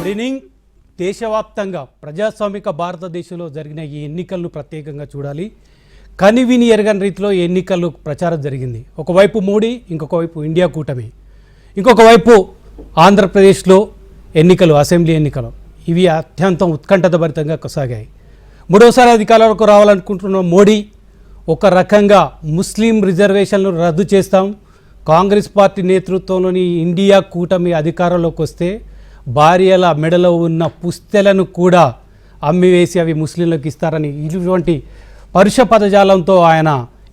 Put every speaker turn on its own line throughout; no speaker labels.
Good evening. దేశవ్యాప్తంగా ప్రజాస్వామిక భారతదేశంలో జరిగిన ఈ ఎన్నికలను ప్రత్యేకంగా చూడాలి. కనివిని ఎరగని రీతిలో ఎన్నికలు ప్రచారం జరిగింది. ఒకవైపు మోడీ, ఇంకొక వైపు ఇండియా కూటమి, ఇంకొక వైపు ఆంధ్రప్రదేశ్లో ఎన్నికలు, అసెంబ్లీ ఎన్నికలు. ఇవి అత్యంతం ఉత్కంఠభరితంగా కొనసాగాయి. మూడోసారి అధికారంలోకి రావాలనుకుంటున్న మోడీ ఒక రకంగా ముస్లిం రిజర్వేషన్లు రద్దు చేస్తాం, కాంగ్రెస్ పార్టీ నేతృత్వంలోని ఇండియా కూటమి అధికారంలోకి వస్తే భార్యల మెడలో ఉన్న పుస్తెలను కూడా అమ్మివేసి అవి ముస్లింలకు ఇస్తారని ఇటువంటి పరుష పదజాలంతో ఆయన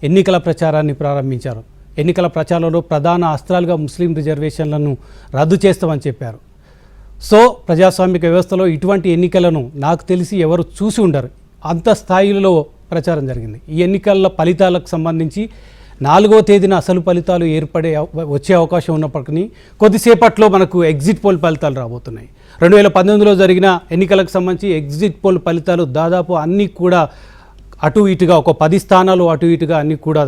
ఎన్నికల ప్రచారాన్ని ప్రారంభించారు. ఎన్నికల ప్రచారంలో ప్రధాన అస్త్రాలుగా ముస్లిం రిజర్వేషన్లను రద్దు చేస్తామని చెప్పారు. సో ప్రజాస్వామిక వ్యవస్థలో ఇటువంటి ఎన్నికలను నాకు తెలిసి ఎవరు చూసి ఉండరు. అంత స్థాయిలో ప్రచారం జరిగింది. ఈ ఎన్నికల ఫలితాలకు సంబంధించి 4వ తేదీన అసలు ఫలితాలు వచ్చే అవకాశం ఉన్నప్పటికీ కొద్దిసేపట్లో మనకు ఎగ్జిట్ పోల్ ఫలితాలు రాబోతున్నాయి. 2019లో జరిగిన ఎన్నికలకు సంబంధించి ఎగ్జిట్ పోల్ ఫలితాలు దాదాపు అన్నీ కూడా అటు ఇటుగా, ఒక 10 స్థానాలు అటు ఇటుగా అన్నీ కూడా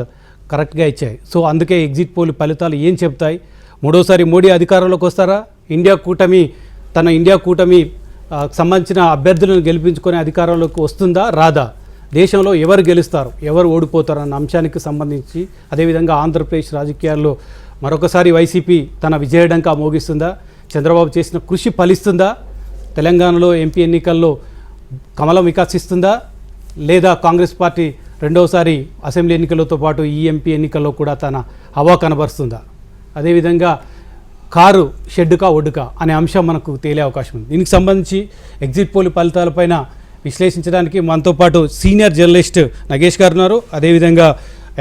కరెక్ట్గా ఇచ్చాయి. సో అందుకే ఎగ్జిట్ పోల్ ఫలితాలు ఏం చెప్తాయి? మూడోసారి మోడీ అధికారంలోకి వస్తారా? ఇండియా కూటమి సంబంధించిన అభ్యర్థులను గెలిపించుకొని అధికారంలోకి వస్తుందా రాదా? దేశంలో ఎవరు గెలుస్తారు, ఎవరు ఓడిపోతారు అన్న అంశానికి సంబంధించి, అదేవిధంగా ఆంధ్రప్రదేశ్ రాజకీయాల్లో మరొకసారి వైసీపీ తన విజయడంకా మోగిస్తుందా? చంద్రబాబు చేసిన కృషి ఫలిస్తుందా? తెలంగాణలో ఎంపీ ఎన్నికల్లో కమలం వికాసిస్తుందా? లేదా కాంగ్రెస్ పార్టీ రెండవసారి అసెంబ్లీ ఎన్నికలతో పాటు ఈ ఎంపీ ఎన్నికల్లో కూడా తన హవా కనబరుస్తుందా? అదేవిధంగా కారు షెడ్డుకా ఒడ్డుకా అనే అంశం మనకు తేలే అవకాశం ఉంది. దీనికి సంబంధించి ఎగ్జిట్ పోల్ ఫలితాలపైన విశ్లేషించడానికి మనతో పాటు సీనియర్ జర్నలిస్ట్ నగేష్ గారు ఉన్నారు, అదేవిధంగా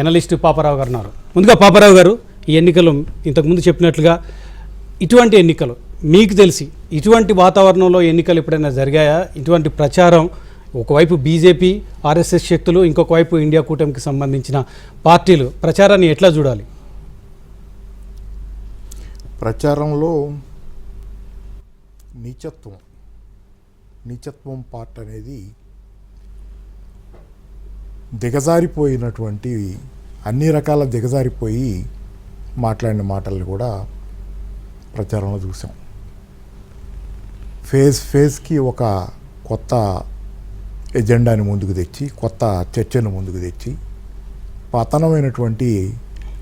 ఎనలిస్ట్ పాపారావు గారు ఉన్నారు. ముందుగా పాపారావు గారు, ఈ ఎన్నికలు ఇంతకుముందు చెప్పినట్లుగా ఇటువంటి ఎన్నికలు మీకు తెలిసి ఇటువంటి వాతావరణంలో ఎన్నికలు ఎప్పుడైనా జరిగాయా? ఇటువంటి ప్రచారం ఒకవైపు బీజేపీ, ఆర్ఎస్ఎస్ శక్తులు, ఇంకొక వైపు ఇండియా కూటమికి సంబంధించిన పార్టీలు ప్రచారాన్ని ఎట్లా చూడాలి?
ప్రచారంలో నీచత్వం పార్ట్ అనేది దిగజారిపోయినటువంటి, అన్ని రకాల దిగజారిపోయి మాట్లాడిన మాటల్ని కూడా ప్రచారంలో చూసాం. ఫేజ్కి ఒక కొత్త ఎజెండాని ముందుకు తెచ్చి, కొత్త చర్చను ముందుకు తెచ్చి, పతనమైనటువంటి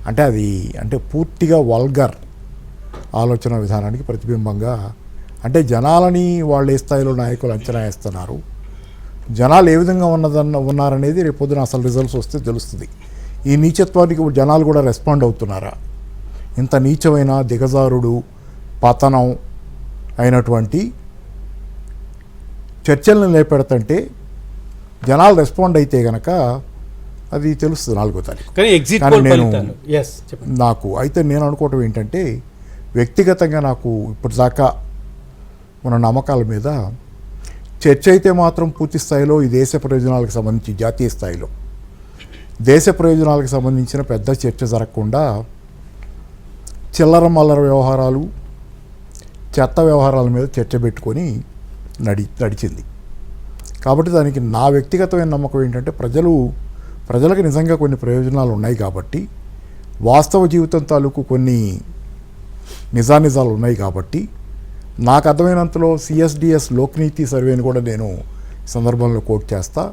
అంటే పూర్తిగా వల్గర్ ఆలోచన విధానానికి ప్రతిబింబంగా, అంటే జనాలని వాళ్ళు ఏ స్థాయిలో నాయకులు అంచనా వేస్తున్నారు, జనాలు ఏ విధంగా ఉన్నారనేది రేపు పొద్దున అసలు రిజల్ట్స్ వస్తే తెలుస్తుంది. ఈ నీచత్వానికి జనాలు కూడా రెస్పాండ్ అవుతున్నారా? ఇంత నీచమైన, దిగజారుడు, పతనం అయినటువంటి చర్చలను లేపెడుతుంటే జనాలు రెస్పాండ్ అయితే కనుక అది తెలుస్తుంది 4వ తారీఖు. నేను అనుకోవటం ఏంటంటే, వ్యక్తిగతంగా నాకు ఇప్పటిదాకా మన నమ్మకాల మీద చర్చ అయితే మాత్రం పూర్తి స్థాయిలో ఈ దేశ ప్రయోజనాలకు సంబంధించి, జాతీయ స్థాయిలో దేశ ప్రయోజనాలకు సంబంధించిన పెద్ద చర్చ జరగకుండా చిల్లర మల్లర వ్యవహారాలు, చెత్త వ్యవహారాల మీద చర్చ పెట్టుకొని నడిచింది. కాబట్టి దానికి నా వ్యక్తిగతమైన నమ్మకం ఏంటంటే, ప్రజలకు నిజంగా కొన్ని ప్రయోజనాలు ఉన్నాయి కాబట్టి, వాస్తవ జీవితం తాలూకు కొన్ని నిజాలు ఉన్నాయి కాబట్టి, నాకు అర్థమైనంతలో సిఎస్డిఎస్ లోక్నీతి సర్వేని కూడా నేను సందర్భంలో కోట్ చేస్తా.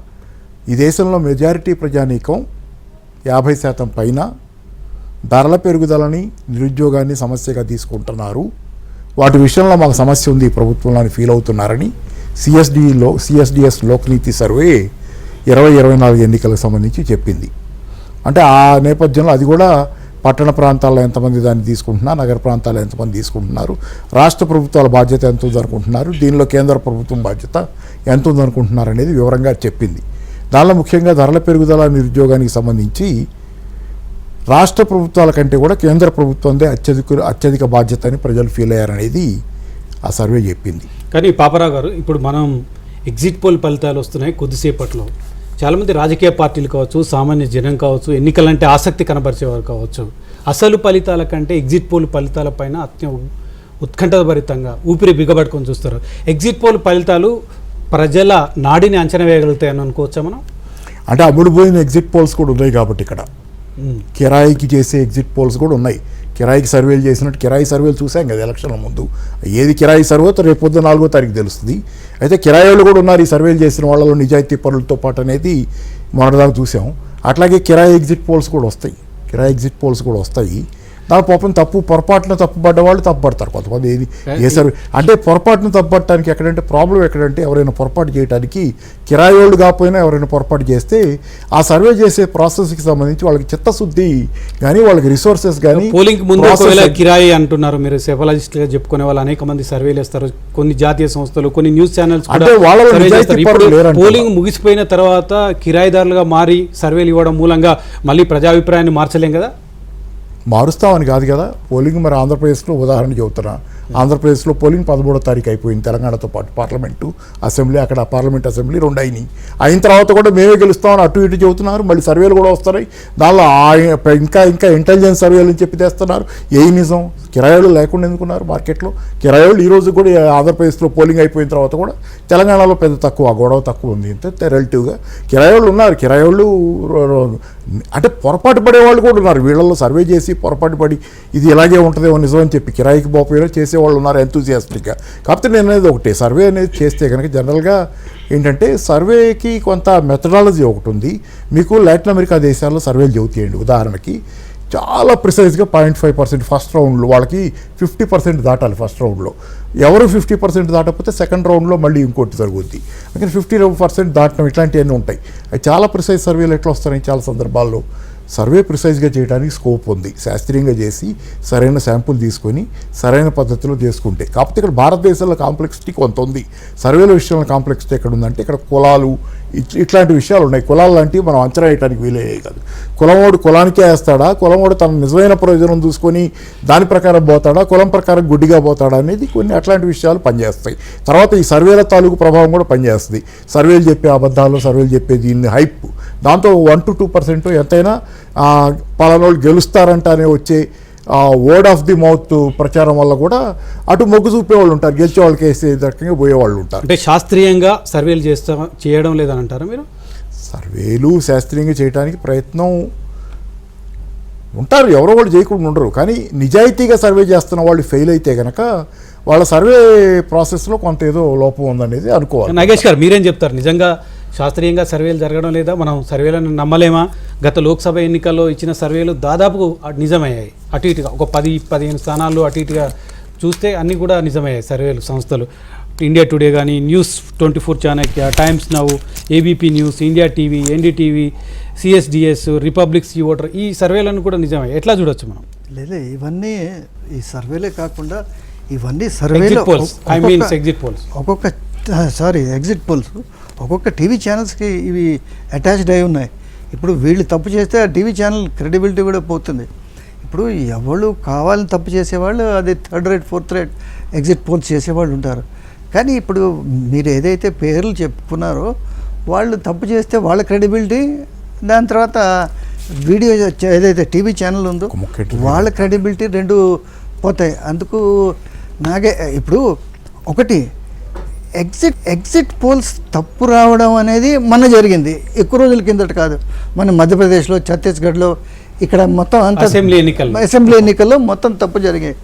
ఈ దేశంలో మెజారిటీ ప్రజానీకం 50% పైన ధరల పెరుగుదలని, నిరుద్యోగాన్ని సమస్యగా తీసుకుంటున్నారు. వాటి విషయంలో మాకు సమస్య ఉంది ఈ ప్రభుత్వంలో అని ఫీల్ అవుతున్నారని సిఎస్డిఎస్ లోక్నీతి సర్వే 2024 ఎన్నికలకు సంబంధించి చెప్పింది. అంటే ఆ నేపథ్యంలో అది కూడా పట్టణ ప్రాంతాల్లో ఎంతమంది దాన్ని తీసుకుంటున్నారు, నగర ప్రాంతాల్లో ఎంతమంది తీసుకుంటున్నారు, రాష్ట్ర ప్రభుత్వాల బాధ్యత ఎంత ఉందనుకుంటున్నారు, దీనిలో కేంద్ర ప్రభుత్వం బాధ్యత ఎంత ఉందనుకుంటున్నారు అనేది వివరంగా చెప్పింది. దానిలో ముఖ్యంగా ధరల పెరుగుదల, నిరుద్యోగానికి సంబంధించి రాష్ట్ర ప్రభుత్వాల కంటే కూడా కేంద్ర ప్రభుత్వందే అత్యధిక బాధ్యత అని ప్రజలు ఫీల్ అయ్యారనేది ఆ సర్వే చెప్పింది.
కానీ పాపారావు గారు, ఇప్పుడు మనం ఎగ్జిట్ పోల్ ఫలితాలు వస్తున్నాయి కొద్దిసేపట్లో. చాలామంది రాజకీయ పార్టీలు కావచ్చు, సామాన్య జనం కావచ్చు, ఎన్నికలంటే ఆసక్తి కనబరిచేవారు కావచ్చు, అసలు ఫలితాల కంటే ఎగ్జిట్ పోల్ ఫలితాలపైన ఉత్కంఠభరితంగా ఊపిరి బిగబట్టుకొని చూస్తారు. ఎగ్జిట్ పోల్ ఫలితాలు ప్రజల నాడిని అంచనా వేయగలుగుతాయని అనుకోవచ్చా మనం?
అంటే అమ్ముడుపోయిన ఎగ్జిట్ పోల్స్ కూడా ఉన్నాయి కాబట్టి, ఇక్కడ కిరాయికి చేసే ఎగ్జిట్ పోల్స్ కూడా ఉన్నాయి. కిరాయికి సర్వేలు చేసినట్టు కిరాయి సర్వేలు చూసాం కదా ఎలక్షన్ల ముందు. ఏది కిరాయి సర్వే రేపు పొద్దున 4వ తారీఖు తెలుస్తుంది. అయితే కిరాయి వాళ్ళు కూడా ఉన్నారు ఈ సర్వేలు చేసిన వాళ్ళలో నిజాయితీ పరులతో పాటు అనేది మొన్నటిదాకా చూసాం. అట్లాగే కిరాయి ఎగ్జిట్ పోల్స్ కూడా వస్తాయి. దాని పాపం పొరపాటున తప్పుపడ్డ వాళ్ళు తప్పుపడతారు కొంతమంది. ఏది ఏ సర్వే అంటే పొరపాటున తప్పుపడటానికి ఎక్కడంటే ప్రాబ్లం ఎక్కడంటే ఎవరైనా పొరపాటు చేయడానికి కిరాయి వాళ్ళు కాకపోయినా ఎవరైనా పొరపాటు చేస్తే ఆ సర్వే చేసే ప్రాసెస్కి సంబంధించి వాళ్ళకి చిత్తశుద్ధి కానీ వాళ్ళకి రిసోర్సెస్ కానీ
పోలింగ్ ముందు ఒకవేళ కిరాయి అంటున్నారు మీరు సెఫాలజిస్ట్గా చెప్పుకునే వాళ్ళు అనేక మంది సర్వేలు వేస్తారు. కొన్ని జాతీయ సంస్థలు కొన్ని న్యూస్ ఛానల్స్
అంటే వాళ్ళ
పోలింగ్ ముగిసిపోయిన తర్వాత కిరాయిదారులుగా మారి సర్వేలు ఇవ్వడం మూలంగా మళ్ళీ ప్రజాభిప్రాయాన్ని మార్చలేం కదా.
మారుస్తామని కాదు కదా. పోలింగ్ మరి ఆంధ్రప్రదేశ్లో ఉదాహరణ చెబుతున్నా. ఆంధ్రప్రదేశ్లో పోలింగ్ 13వ తారీఖు అయిపోయింది తెలంగాణతో పాటు. పార్లమెంటు అసెంబ్లీ అక్కడ పార్లమెంట్ అసెంబ్లీ 2 అయినాయి. అయిన తర్వాత కూడా మేమే గెలుస్తామని అటు ఇటు చెబుతున్నారు. మళ్ళీ సర్వేలు కూడా వస్తున్నాయి. దానిలో ఇంకా ఇంటెలిజెన్స్ సర్వేలు అని చెప్పి తెస్తున్నారు. ఏ నిజం కిరాయిలు లేకుండా ఎందుకున్నారు మార్కెట్లో? కిరాయిలు ఈరోజు కూడా ఆంధ్రప్రదేశ్లో పోలింగ్ అయిపోయిన తర్వాత కూడా తెలంగాణలో పెద్ద గొడవ తక్కువ ఉంది. అంతే రిలేటివ్గా కిరాయిలు ఉన్నారు. కిరాయిలు అంటే పొరపాటు పడేవాళ్ళు కూడా ఉన్నారు. వీళ్ళల్లో సర్వే చేసి పొరపాటు పడి ఇది ఇలాగే ఉంటుందేమో నిజం అని చెప్పి కిరాయికి పోపోయినా చేసేవాళ్ళు ఉన్నారు ఎంతూజియాస్టిక్గా. కాకపోతే నేను అనేది ఒకటే, సర్వే అనేది చేస్తే కనుక జనరల్గా ఏంటంటే సర్వేకి కొంత మెథడాలజీ ఒకటి ఉంది. మీకు లాటిన్ అమెరికా దేశాల్లో సర్వేలు చెబుతాయండి. ఉదాహరణకి చాలా ప్రిసైజ్గా 0.5% ఫస్ట్ రౌండ్లో వాళ్ళకి 50% దాటాలి ఫస్ట్ రౌండ్లో. ఎవరు 50% దాటకపోతే సెకండ్ రౌండ్లో మళ్ళీ ఇంకోటి జరుగుద్ది. అందుకని 50% దాటడం ఇట్లాంటివన్నీ ఉంటాయి. అవి చాలా ప్రిసైజ్ సర్వేలు ఎట్లా వస్తాయి చాలా సందర్భాల్లో సర్వే ప్రిసైజ్గా చేయడానికి స్కోప్ ఉంది. శాస్త్రీయంగా చేసి సరైన శాంపుల్ తీసుకొని సరైన పద్ధతిలో చేసుకుంటే. కాకపోతే ఇక్కడ భారతదేశంలో కాంప్లెక్సిటీ కొంత ఉంది. సర్వేల విషయంలో కాంప్లెక్సిటీ ఎక్కడ ఉందంటే ఇక్కడ కులాలు ఇట్లాంటి విషయాలు ఉన్నాయి. కులాలు లాంటివి మనం అంచనా వేయడానికి వీలయ్యే కాదు. కులమోడు కులానికే వేస్తాడా, కులమోడు తన నిజమైన ప్రయోజనం చూసుకొని దాని ప్రకారం పోతాడా, కులం ప్రకారం గుడ్డిగా పోతాడా అనేది కొన్ని అట్లాంటి విషయాలు పనిచేస్తాయి. తర్వాత ఈ సర్వేల తాలూకు ప్రభావం కూడా పనిచేస్తుంది. సర్వేలు చెప్పే అబద్ధాలు, సర్వేలు చెప్పే దీన్ని హైప్, దాంతో 1 to 2% ఎంతైనా పలానోళ్ళు గెలుస్తారంట అనే వచ్చే వర్డ్ ఆఫ్ ది మౌత్ ప్రచారం వల్ల కూడా అటు మొగ్గు చూపేవాళ్ళు ఉంటారు, గెలిచే వాళ్ళకి వేసే రకంగా పోయేవాళ్ళు ఉంటారు.
అంటే శాస్త్రీయంగా సర్వేలు చేయడం లేదని అంటారా మీరు?
సర్వేలు శాస్త్రీయంగా చేయడానికి ప్రయత్నం ఉంటారు, ఎవరో వాళ్ళు చేయకుండా ఉండరు. కానీ నిజాయితీగా సర్వే చేస్తున్న వాళ్ళు ఫెయిల్ అయితే కనుక వాళ్ళ సర్వే ప్రాసెస్లో కొంత ఏదో లోపం ఉందనేది అనుకోవాలి.
నాగేష్ గారు మీరేం చెప్తారు? నిజంగా శాస్త్రీయంగా సర్వేలు జరగడం లేదా? మనం సర్వేలను నమ్మలేమా? గత లోక్సభ ఎన్నికల్లో ఇచ్చిన సర్వేలు దాదాపు నిజమయ్యాయి. అటు ఇటుగా ఒక 10-15 స్థానాలు అటు ఇటుగా చూస్తే అన్నీ కూడా నిజమయ్యాయి సర్వేలు. సంస్థలు ఇండియా టుడే కానీ, news 24 Chanakya, Times Now, ABP News, India TV, NDTV, CSDS, Republic C voter, ఈ సర్వేలను కూడా నిజమయ్యాయి. ఎట్లా చూడొచ్చు మనం?
లేదా ఇవన్నీ ఈ సర్వేలే కాకుండా ఇవన్నీ సర్వేలు ఎగ్జిట్ పోల్స్ ఒక్కొక్క టీవీ ఛానల్స్కి ఇవి అటాచ్డ్ అయి ఉన్నాయి. ఇప్పుడు వీళ్ళు తప్పు చేస్తే ఆ టీవీ ఛానల్ క్రెడిబిలిటీ కూడా పోతుంది. ఇప్పుడు ఎవరు కావాలని తప్పు చేసేవాళ్ళు అది 3rd rate 4th rate exit polls చేసేవాళ్ళు ఉంటారు. కానీ ఇప్పుడు మీరు ఏదైతే పేర్లు చెప్పుకున్నారో వాళ్ళు తప్పు చేస్తే వాళ్ళ క్రెడిబిలిటీ, దాని తర్వాత వీడియో ఏదైతే టీవీ ఛానల్ ఉందో వాళ్ళ క్రెడిబిలిటీ రెండు పోతాయి. అందుకు నాగే ఇప్పుడు ఒకటి ఎగ్జిట్ పోల్స్ తప్పు రావడం అనేది మన జరిగింది, ఎక్కువ రోజుల కిందట కాదు. మన మధ్యప్రదేశ్లో, ఛత్తీస్గఢ్లో, ఇక్కడ మొత్తం అంతా అసెంబ్లీ ఎన్నికల్లో మొత్తం తప్పు జరిగాయి.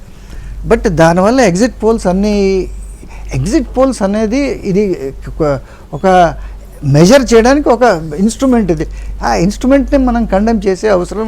బట్ దానివల్ల ఎగ్జిట్ పోల్స్ అనేది ఇది ఒక మెజర్ చేయడానికి ఒక ఇన్స్ట్రుమెంట్. ఇది ఆ ఇన్స్ట్రుమెంట్ని మనం కండెమ్ చేసే అవసరం